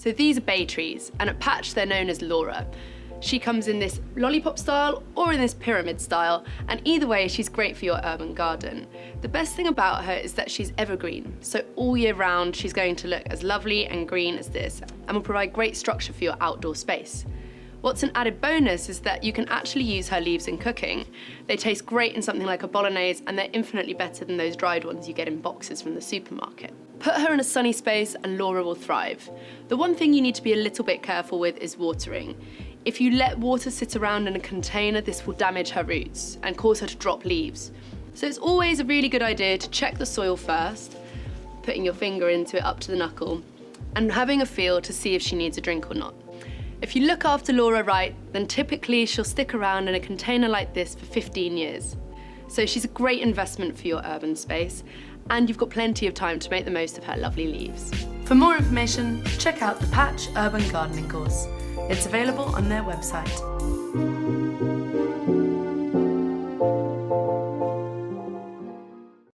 So these are bay trees, and at Patch they're known as Laura. She comes in this lollipop style or in this pyramid style, and either way she's great for your urban garden. The best thing about her is that she's evergreen, so all year round she's going to look as lovely and green as this and will provide great structure for your outdoor space. What's an added bonus is that you can actually use her leaves in cooking. They taste great in something like a bolognese, and they're infinitely better than those dried ones you get in boxes from the supermarket. Put her in a sunny space and Laura will thrive. The one thing you need to be a little bit careful with is watering. If you let water sit around in a container, this will damage her roots and cause her to drop leaves. So it's always a really good idea to check the soil first, putting your finger into it up to the knuckle, and having a feel to see if she needs a drink or not. If you look after Laura right, then typically she'll stick around in a container like this for 15 years. So she's a great investment for your urban space, and you've got plenty of time to make the most of her lovely leaves. For more information, check out the Patch Urban Gardening course. It's available on their website.